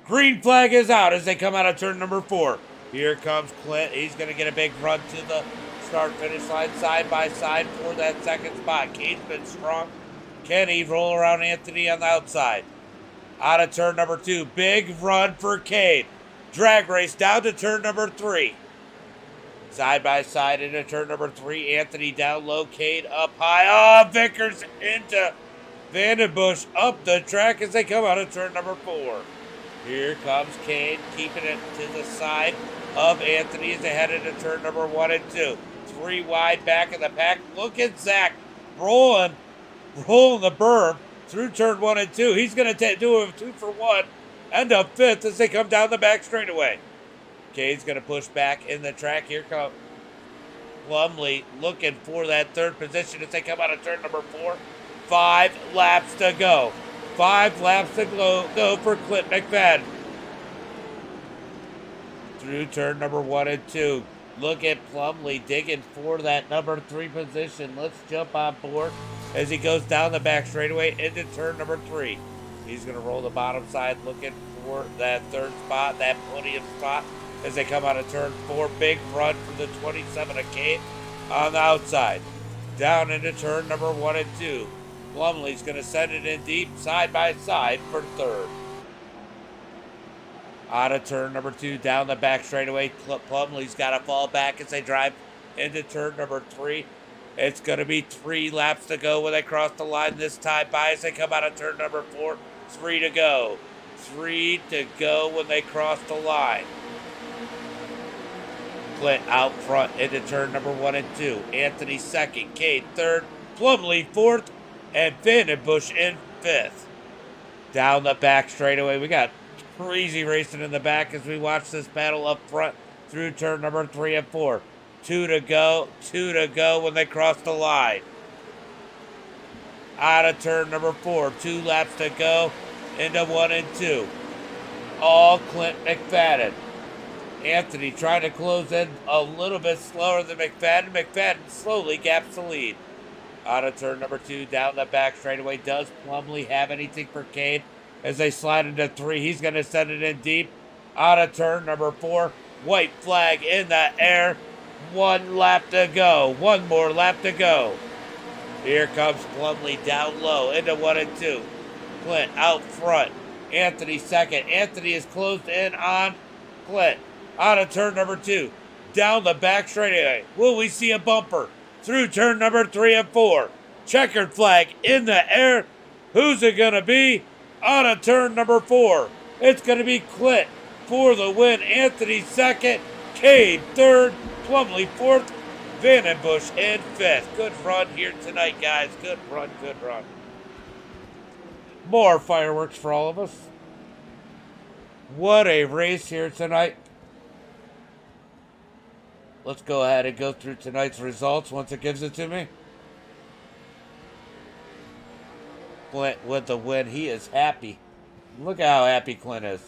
Green flag is out as they come out of turn number 4. Here comes Clint. He's going to get a big run to the start-finish line side by side for that second spot. Cade's been strong. Kenny roll around Anthony on the outside. Out of turn number 2. Big run for Cade. Drag race down to turn number 3. Side by side into turn number 3. Anthony down low. Cade up high. Oh, Vickers into Vandenbush up the track as they come out of turn number 4. Here comes Cade keeping it to the side of Anthony as they head into turn number 1 and 2. 3 wide back in the pack. Look at Zach rolling the berm through turn 1 and 2. He's going to do a 2 for 1, end up 5th as they come down the back straightaway. Cade's going to push back in the track. Here comes Plumley looking for that 3rd position as they come out of turn number 4. 5 laps to go. 5 laps to go for Clint McFadden. Through turn number 1 and 2. Look at Plumley digging for that number 3 position. Let's jump on board as he goes down the back straightaway into turn number 3. He's going to roll the bottom side looking for that 3rd spot, that podium spot as they come out of turn 4. Big run for the 27 of Kate on the outside. Down into turn number 1 and 2. Plumley's going to send it in deep side by side for 3rd. Out of turn number 2, down the back straightaway. Plumley's got to fall back as they drive into turn number 3. It's going to be 3 laps to go when they cross the line this time by as they come out of turn number 4. 3 to go. 3 to go when they cross the line. Clint out front into turn number 1 and 2. Anthony 2nd, Cade 3rd, Plumley 4th, and Vandenbush in 5th. Down the back straightaway, we got crazy racing in the back as we watch this battle up front through turn number 3 and 4. 2 to go, 2 to go when they cross the line. Out of turn number 4, 2 laps to go into 1 and 2. All Clint McFadden. Anthony trying to close in a little bit slower than McFadden. McFadden slowly gaps the lead. Out of turn number 2, down the back straightaway. Does Plumley have anything for Cade? As they slide into 3, he's going to send it in deep. Out of turn number 4, white flag in the air. 1 lap to go. 1 more lap to go. Here comes Plumley down low into 1 and 2. Clint out front. Anthony 2nd. Anthony is closed in on Clint. Out of turn number 2. Down the back straightaway. Will we see a bumper? Through turn number 3 and 4. Checkered flag in the air. Who's it going to be? Out of turn number 4. It's going to be Clint for the win. Anthony 2nd. Cade 3rd. Plumley 4th. Vandenbush in 5th. Good run here tonight, guys. Good run, good run. More fireworks for all of us. What a race here tonight. Let's go ahead and go through tonight's results once it gives it to me. Clint with the win. He is happy. Look at how happy Clint is.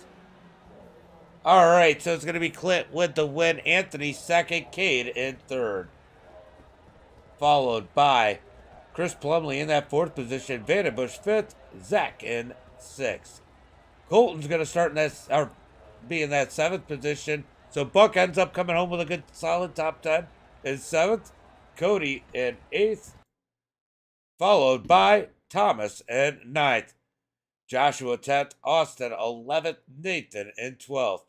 All right, so it's going to be Clint with the win. Anthony 2nd, Cade in 3rd. Followed by Chris Plumley in that 4th position. Vandenbush 5th. Zach in 6th. Colton's going to start in that, or be in that 7th position. So Buck ends up coming home with a good solid top 10 in 7th. Cody in 8th. Followed by Thomas in 9th. Joshua 10th. Austin 11th. Nathan in 12th.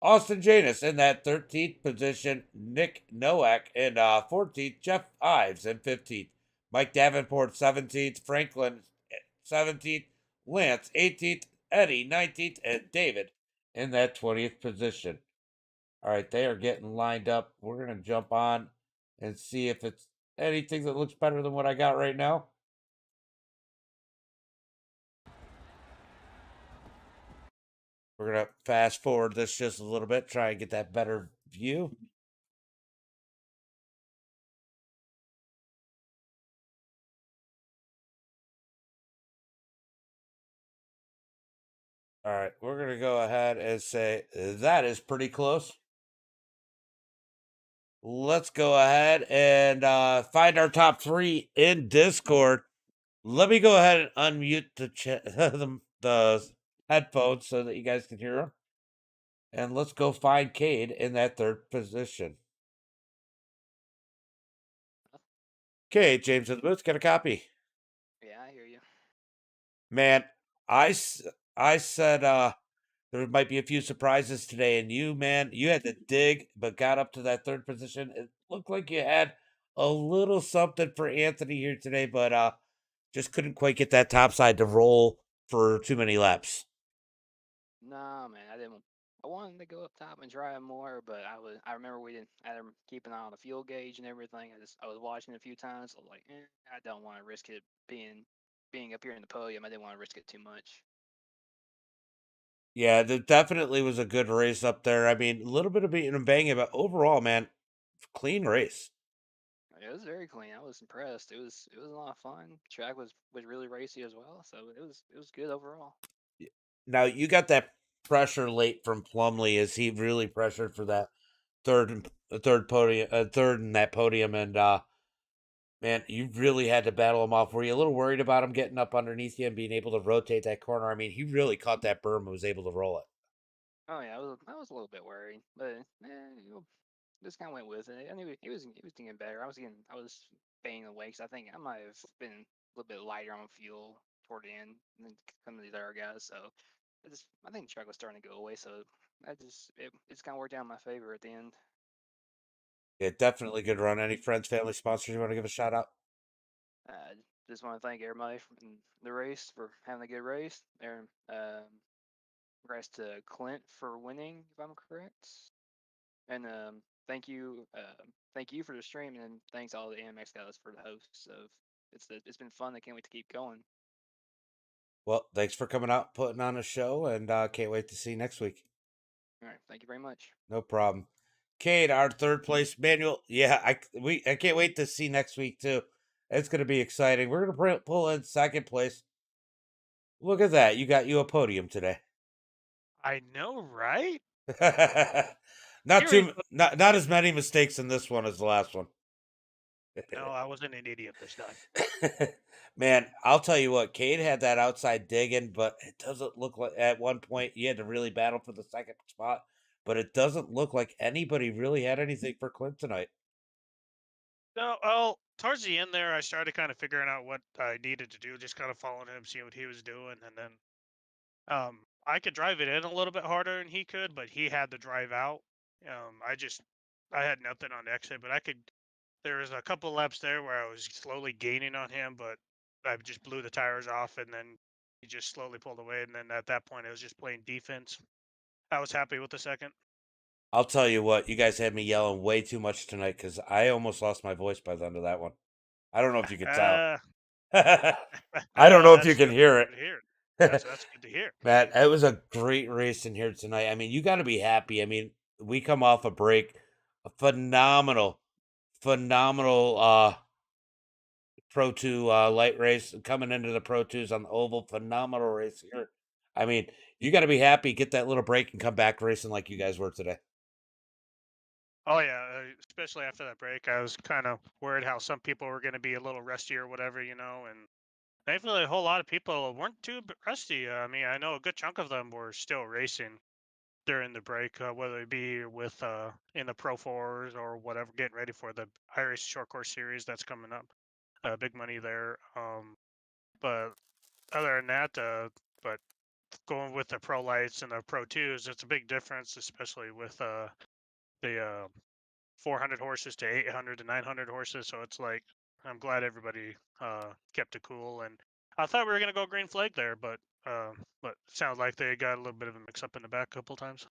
Austin Janus in that 13th position. Nick Nowak in 14th. Jeff Ives in 15th. Mike Davenport 17th. Franklin 17th. Lance 18th. Eddie 19th. And David in that 20th position. All right, they are getting lined up. We're going to jump on and see if it's anything that looks better than what I got right now. We're going to fast forward this just a little bit, try and get that better view. All right, we're going to go ahead and say that is pretty close. Let's go ahead and find our top 3 in Discord. Let me go ahead and unmute the headphones so that you guys can hear them. And let's go find Cade in that 3rd position. Cade, James in the booth, get a copy. Yeah, I hear you. Man, I said there might be a few surprises today, and you, man, you had to dig, but got up to that 3rd position. It looked like you had a little something for Anthony here today, but just couldn't quite get that top side to roll for too many laps. Nah, man, I didn't. I wanted to go up top and drive more, but I remember we didn't. I didn't keep an eye on the fuel gauge and everything. I was watching it a few times. I was like, I don't want to risk it being being up here in the podium, I didn't want to risk it too much. Yeah, that definitely was a good race up there. I mean, a little bit of beating and banging, but overall, man, clean race. It was very clean. I was impressed. It was a lot of fun. Track was really racy as well, so it was good overall. Y- Now you got that pressure late from Plumley. Is he really pressured for that third podium, third in that podium? And man, you really had to battle him off. Were you a little worried about him getting up underneath you and being able to rotate that corner? I mean, he really caught that berm and was able to roll it. Oh yeah, I was a little bit worried, but just kind of went with it. I knew he was getting better. I was fading away because I think I might have been a little bit lighter on fuel toward the end than some of these other guys. So I think the truck was starting to go away. So it's kind of worked out in my favor at the end. Yeah, definitely good run. Any friends, family, sponsors you want to give a shout out? Uh, just want to thank everybody in the race for having a good race. Congrats to Clint for winning, if I'm correct. And thank you for the stream, and thanks all the AMX guys for the hosts of. It's been fun. I can't wait to keep going. Well, thanks for coming out, putting on a show, and can't wait to see you next week. All right, thank you very much. No problem. Kate, our third place manual. Yeah, I can't wait to see next week too. It's going to be exciting. We're going to pull in second place. Look at that. You got you a podium today. I know, right? Not Here we too go. not as many mistakes in this one as the last one. No, I wasn't an idiot this time. Man, I'll tell you what, Cade had that outside digging, but it doesn't look like at one point he had to really battle for the second spot. But it doesn't look like anybody really had anything for Clint tonight. No, well, towards the end there, I started kind of figuring out what I needed to do, just kind of following him, seeing what he was doing, and then I could drive it in a little bit harder than he could, but he had to drive out. I had nothing on the exit, but I could. There was a couple laps there where I was slowly gaining on him, but I just blew the tires off, and then he just slowly pulled away, and then at that point, I was just playing defense. I was happy with the second. I'll tell you what, you guys had me yelling way too much tonight because I almost lost my voice by the end of that one. I don't know if you could tell. Uh, I don't know if you that's can hear good to hear. That's good to hear. Matt, it was a great race in here tonight. I mean, you got to be happy. I mean, we come off a break, a phenomenal Pro 2 light race coming into the Pro 2s on the oval. Phenomenal race here. I mean, you got to be happy, get that little break and come back racing like you guys were today. Oh yeah, especially after that break, I was kind of worried how some people were going to be a little rusty or whatever, and thankfully a whole lot of people weren't too rusty. I mean, I know a good chunk of them were still racing during the break, whether it be with in the Pro Fours or whatever, getting ready for the iRace Short Course Series that's coming up. Big money there. But other than that, but going with the Pro Lights and the Pro Twos, it's a big difference, especially with the 400 horses to 800 to 900 horses. So it's like I'm glad everybody kept it cool. And I thought we were gonna go green flag there, but it sounds like they got a little bit of a mix up in the back a couple times.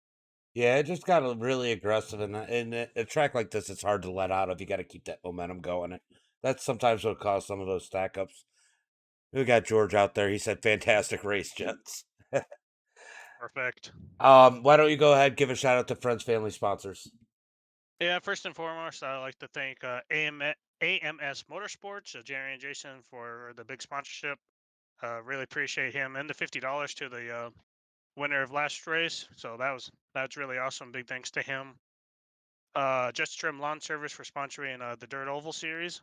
Yeah, it just got really aggressive, and a track like this, it's hard to let out of. You got to keep that momentum going. And that's sometimes what caused some of those stack ups. We got George out there. He said, "Fantastic race, gents." Perfect. Why don't you go ahead, give a shout out to friends, family, sponsors. Yeah, first and foremost, I'd like to thank AMS Motorsports, Jerry and Jason, for the big sponsorship. Really appreciate him and the $50 to the winner of last race. So that's really awesome. Big thanks to him. Just Trim Lawn Service for sponsoring the Dirt Oval Series.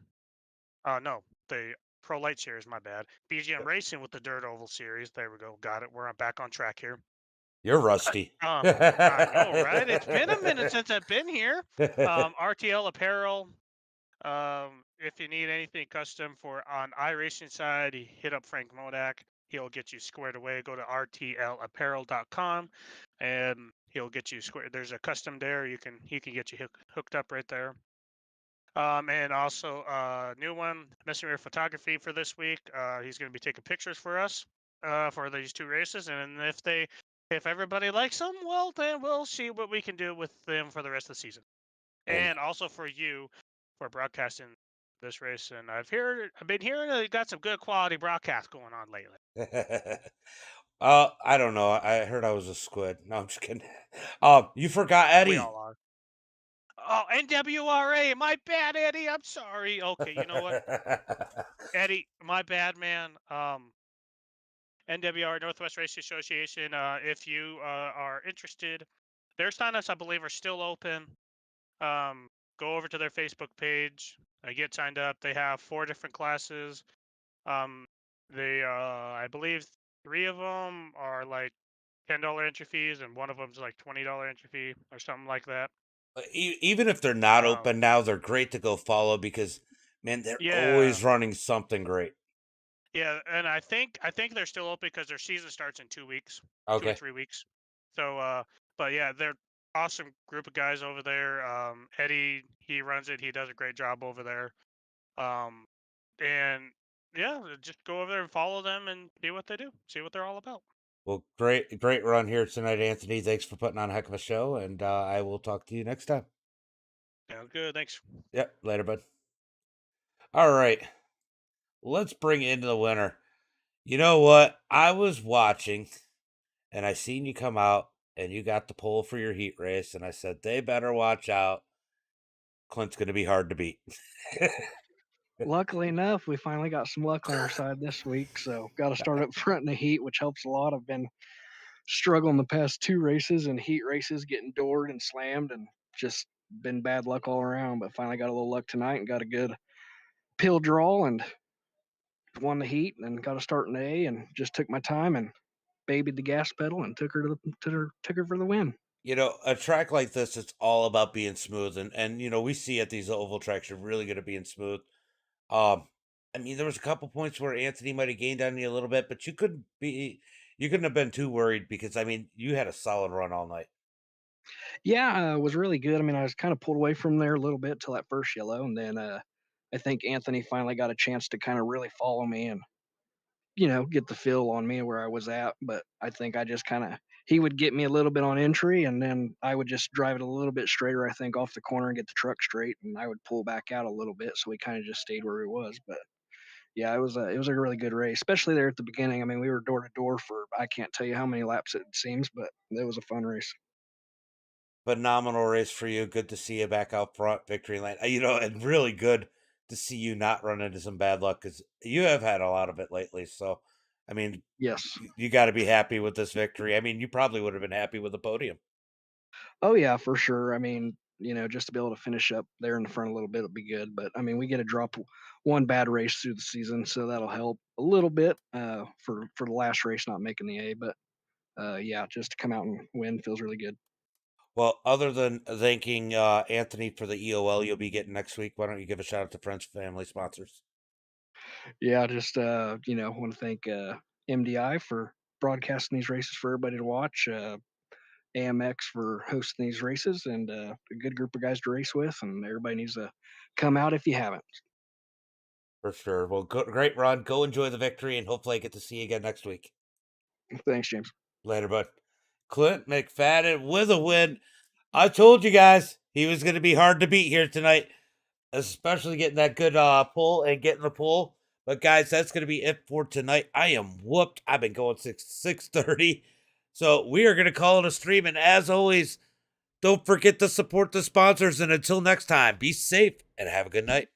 No, the Pro Light Series. My bad. BGM Racing with the Dirt Oval Series. There we go. Got it. We're back on track here. You're rusty. I know, right? It's been a minute since I've been here. RTL Apparel. If you need anything custom for on iRacing side, hit up Frank Modak. He'll get you squared away. Go to rtlapparel.com and he'll get you squared. There's a custom there. He can get you hooked up right there. And also new one, Messenger Photography for this week. He's going to be taking pictures for us for these two races, and if everybody likes them, well, then we'll see what we can do with them for the rest of the season. And And also for you, for broadcasting this race, and I've been hearing that you got some good quality broadcasts going on lately. I don't know. I heard I was a squid. No, I'm just kidding. You forgot We Eddie. all are. Oh, NWRA, my bad, Eddie. I'm sorry. Okay, you know what, Eddie, my bad, man. NWR, Northwest Race Association. If you are interested, their sign-ups, I believe, are still open. Go over to their Facebook page. Get signed up. They have 4 different classes. I believe 3 of them are like $10 entry fees, and one of them's like $20 entry fee or something like that. Even if they're not Um, open now, they're great to go follow because, man, they're yeah, always running something great. yeah, and I think they're still open because their season starts in 2 weeks, 2 or Okay. 3 weeks. So, but yeah, they're awesome group of guys over there. Eddie, he runs it. He does a great job over there. Um, and yeah, just go over there and follow them and see what they do, see what they're all about. Well, great run here tonight, Anthony. Thanks for putting on a heck of a show, and I will talk to you next time. Sounds good. Thanks. Yep, later, bud. All right, let's bring into the winner. You know what? I was watching, and I seen you come out, and you got the pole for your heat race, and I said they better watch out. Clint's going to be hard to beat. Luckily enough, we finally got some luck on our side this week, so got to start up front in the heat, which helps a lot. I've been struggling the past 2 races and heat races, getting doored and slammed, and just been bad luck all around. But finally got a little luck tonight and got a good pill draw and won the heat, and got to start in A, and just took my time and babied the gas pedal and took her took her for the win. You know, a track like this, it's all about being smooth, and you know we see at these oval tracks, you're really good at being smooth. Um, I mean, there was a couple points where Anthony might have gained on you a little bit, but you couldn't have been too worried because I mean, you had a solid run all night. Yeah, was really good. I mean, I was kind of pulled away from there a little bit till that first yellow, and then I think Anthony finally got a chance to kind of really follow me and get the feel on me where I was at. But I think I just kind of he would get me a little bit on entry, and then I would just drive it a little bit straighter, I think, off the corner and get the truck straight, and I would pull back out a little bit, so we kind of just stayed where he was. But yeah, it was a really good race, especially there at the beginning. I mean, we were door to door for I can't tell you how many laps it seems, but it was a fun race. Phenomenal race for you. Good to see you back out front, victory lane. You know, and really good to see you not run into some bad luck because you have had a lot of it lately. So, I mean, Yes. you got to be happy with this victory. I mean, you probably would have been happy with the podium. Oh yeah, for sure. I mean, just to be able to finish up there in the front a little bit would be good. But I mean, we get to drop one bad race through the season, so that'll help a little bit for the last race not making the A. But yeah, just to come out and win feels really good. Well, other than thanking Anthony for the EOL you'll be getting next week, why don't you give a shout out to friends, family, sponsors? Yeah, just want to thank MDI for broadcasting these races for everybody to watch. AMX for hosting these races, and a good group of guys to race with, and everybody needs to come out if you haven't. For sure. Well, great run. Go enjoy the victory, and hopefully I get to see you again next week. Thanks, James. Later, bud. Clint McFadden with a win. I told you guys he was going to be hard to beat here tonight, especially getting that good pull and getting the pull. But guys, that's going to be it for tonight. I am whooped. I've been going 6:30, so we are going to call it a stream. And as always, don't forget to support the sponsors. And until next time, be safe and have a good night.